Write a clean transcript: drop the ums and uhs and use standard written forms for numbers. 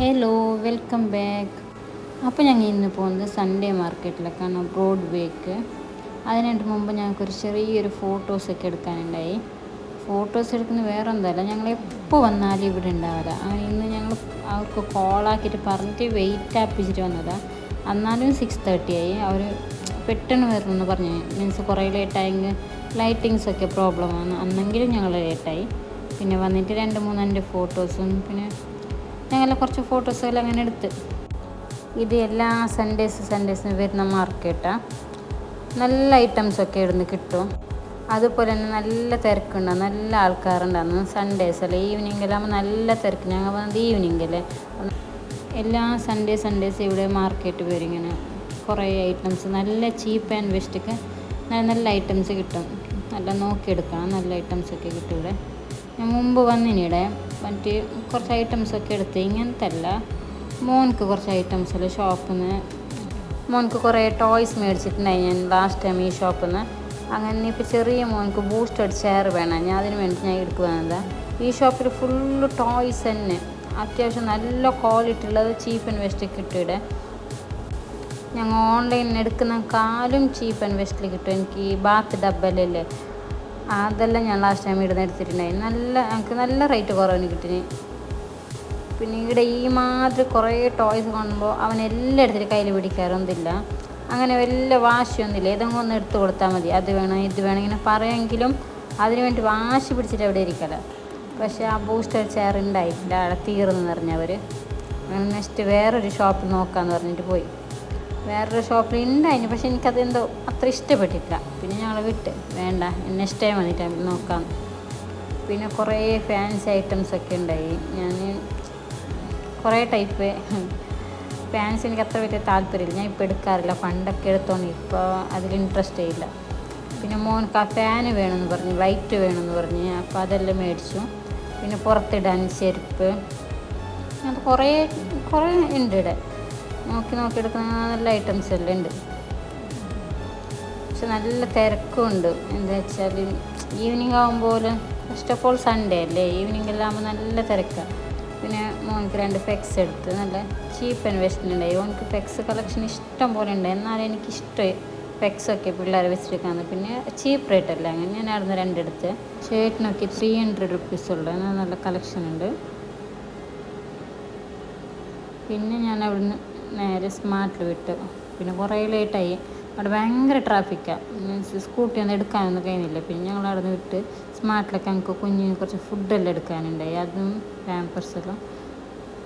Hello, welcome back. അപ്പോൾ ഞങ്ങൾ ഇന്ന് പോകുന്നത് സൺഡേ മാർക്കറ്റിലേക്കാണ്, ബ്രോഡ് വേക്ക്. അതിനായിട്ട് മുമ്പ് ഞങ്ങൾക്കൊരു ചെറിയൊരു ഫോട്ടോസൊക്കെ എടുക്കാനുണ്ടായി. ഫോട്ടോസ് എടുക്കുന്നത് വേറെ എന്തല്ല, ഞങ്ങൾ എപ്പോൾ വന്നാലും ഇവിടെ ഉണ്ടാവില്ല. അങ്ങനെ ഇന്ന് ഞങ്ങൾ അവർക്ക് കോളാക്കിയിട്ട് പറഞ്ഞിട്ട് വെയിറ്റ് ആപ്പിച്ചിട്ട് വന്നതാണ്. എന്നാലും 6:30 ആയി. അവർ പെട്ടെന്ന് വരണമെന്ന് പറഞ്ഞു. മീൻസ് കുറേ ലേറ്റായെങ്കിൽ ലൈറ്റിങ്സൊക്കെ പ്രോബ്ലമാണ്. അന്നെങ്കിലും ഞങ്ങൾ ലേറ്റായി. പിന്നെ വന്നിട്ട് 2-3 എൻ്റെ ഫോട്ടോസും പിന്നെ ഞങ്ങൾ കുറച്ച് ഫോട്ടോസെല്ലാം അങ്ങനെ എടുത്ത്. ഇത് എല്ലാ സൺഡേസിന് വരുന്ന മാർക്കറ്റാണ്. നല്ല ഐറ്റംസൊക്കെ ഇവിടുന്ന് കിട്ടും. അതുപോലെ തന്നെ നല്ല തിരക്കുണ്ടാകും, നല്ല ആൾക്കാരുണ്ടാകുന്നു. സൺഡേസ് അല്ലേ, ഈവനിങ്ങിലാകുമ്പോൾ നല്ല തിരക്ക്. ഞങ്ങൾ വന്നത് ഈവനിങ്ങല്ലേ. എല്ലാ സൺഡേസ് ഇവിടെ മാർക്കറ്റ് വരും. ഇങ്ങനെ കുറേ ഐറ്റംസ് നല്ല ചീപ്പ് ആൻഡ് ബെസ്റ്റൊക്കെ നല്ല ഐറ്റംസ് കിട്ടും. നല്ല നോക്കിയെടുക്കണം, നല്ല ഐറ്റംസൊക്കെ കിട്ടും ഇവിടെ. ഞാൻ മുമ്പ് വന്നിനിടെ മറ്റ് കുറച്ച് ഐറ്റംസൊക്കെ എടുത്ത്. ഇങ്ങനത്തെ അല്ല, മോൻക്ക് കുറച്ച് ഐറ്റംസെല്ലാം ഷോപ്പിൽ നിന്ന് മോൻക്ക് കുറേ ടോയ്സ് മേടിച്ചിട്ടുണ്ടായി ഞാൻ ലാസ്റ്റ് ടൈം ഈ ഷോപ്പിൽ നിന്ന്. അങ്ങനെ ഇപ്പോൾ ചെറിയ മോൻക്ക് ബൂസ്റ്റഡ് ചെയർ വേണം, ഞാൻ അതിന് വേണ്ടി ഞാൻ എടുക്കുക വന്നതാണ്. ഈ ഷോപ്പിൽ ഫുള്ള് ടോയ്സ് തന്നെ, അത്യാവശ്യം നല്ല ക്വാളിറ്റി ഉള്ളത് ചീപ്പ് ആൻഡ് ബെസ്റ്റ് കിട്ടും ഇവിടെ. ഞങ്ങൾ ഓൺലൈനിൽ എടുക്കുന്നതിനേക്കാളും ചീപ്പ് ആൻഡ് ബെസ്റ്റിൽ കിട്ടും. എനിക്ക് ഈ ബാത്ത് ഡബ്ബലല്ലേ, അതെല്ലാം ഞാൻ ലാസ്റ്റ് ടൈം ഇവിടെ നിന്ന് എടുത്തിട്ടുണ്ടായി. എനിക്ക് നല്ല റേറ്റ് കുറവിന് കിട്ടിന്. പിന്നെ ഇവിടെ ഈ മാതിരി കുറേ ടോയ്സ് കാണുമ്പോൾ അവനെല്ലാം എടുത്തിട്ട് കയ്യിൽ പിടിക്കാറൊന്നുമില്ല. അങ്ങനെ വലിയ വാശിയൊന്നുമില്ല, ഏതെങ്കിലും ഒന്ന് എടുത്ത് കൊടുത്താൽ മതി. അത് വേണം ഇത് വേണം ഇങ്ങനെ പറയുമെങ്കിലും അതിന് വേണ്ടി വാശി പിടിച്ചിട്ട് അവിടെ ഇരിക്കല. പക്ഷേ ആ ബൂസ്റ്റർ ചെയർ ഉണ്ടായിട്ടില്ല, അവിടെ തീർന്നു പറഞ്ഞവർ. അങ്ങനെ നെക്സ്റ്റ് വേറൊരു ഷോപ്പ് നോക്കാമെന്ന് പറഞ്ഞിട്ട് പോയി. വേറൊരു ഷോപ്പിൽ ഉണ്ടായിരുന്നു, പക്ഷെ എനിക്കതെന്തോ അത്ര ഇഷ്ടപ്പെട്ടിട്ടില്ല. പിന്നെ ഞങ്ങൾ വിട്ട്, വേണ്ട നെക്സ്റ്റ് ടൈം വന്നിട്ട് നോക്കാം. പിന്നെ കുറേ ഫാൻസി ഐറ്റംസൊക്കെ ഉണ്ടായി. ഞാൻ കുറേ ടൈപ്പ് ഫാൻസി എനിക്ക് അത്ര വലിയ താല്പര്യമില്ല, ഞാൻ ഇപ്പോൾ എടുക്കാറില്ല. പണ്ടൊക്കെ എടുത്തോണ്ട് ഇപ്പോൾ അതിൽ ഇൻട്രസ്റ്റേ ഇല്ല. പിന്നെ മോൻക്ക് ആ ഫാന് വേണമെന്ന് പറഞ്ഞ്, ലൈറ്റ് വേണമെന്ന് പറഞ്ഞ്, അപ്പോൾ അതെല്ലാം മേടിച്ചു. പിന്നെ പുറത്തിടാൻ ചെരുപ്പ്, അത് കുറേ ഉണ്ട് ഇവിടെ. നോക്കി എടുക്കുന്ന നല്ല ഐറ്റംസ് എല്ലാം ഉണ്ട്. പക്ഷെ നല്ല തിരക്കുണ്ട്. എന്താ വെച്ചാൽ ഈവനിങ് ആകുമ്പോൾ, ഫസ്റ്റ് ഓഫ് ഓൾ സൺഡേ അല്ലേ, ഈവനിങ്ങെല്ലാം ആകുമ്പോൾ നല്ല തിരക്കാണ്. പിന്നെ മോൻക്ക് 2 ഫെക്സ് എടുത്ത്, നല്ല ചീപ്പ് ആൻഡ് ബെസ്റ്റിനുണ്ടായി. മോൻക്ക് ഫെക്സ് കളക്ഷൻ ഇഷ്ടം പോലെ ഉണ്ട്. എന്നാലും എനിക്കിഷ്ടമായി ഫെക്സൊക്കെ പിള്ളേരെ വെച്ചെടുക്കാമെന്ന്. പിന്നെ ചീപ്പ് റേറ്റ് അല്ല, അങ്ങനെ ഞാൻ അവിടുന്ന് 2 എടുത്ത്. ഷർട്ടിനൊക്കെ 300 റുപ്പീസ് ഉള്ള നല്ല കളക്ഷൻ ഉണ്ട്. പിന്നെ ഞാൻ അവിടുന്ന് നേരെ സ്മാർട്ടിൽ വിട്ടു. പിന്നെ കുറേ ലേറ്റായി, അവിടെ ഭയങ്കര ട്രാഫിക്കാണ്. മീൻസ് സ്കൂട്ടി ഒന്നും എടുക്കാനൊന്നും കഴിയുന്നില്ല. പിന്നെ ഞങ്ങൾ അവിടെ നിന്ന് വിട്ട് സ്മാർട്ടിലൊക്കെ ഞങ്ങൾക്ക് കുഞ്ഞിന് കുറച്ച് ഫുഡെല്ലാം എടുക്കാനുണ്ടായി, അതും പാമ്പേഴ്സെല്ലാം.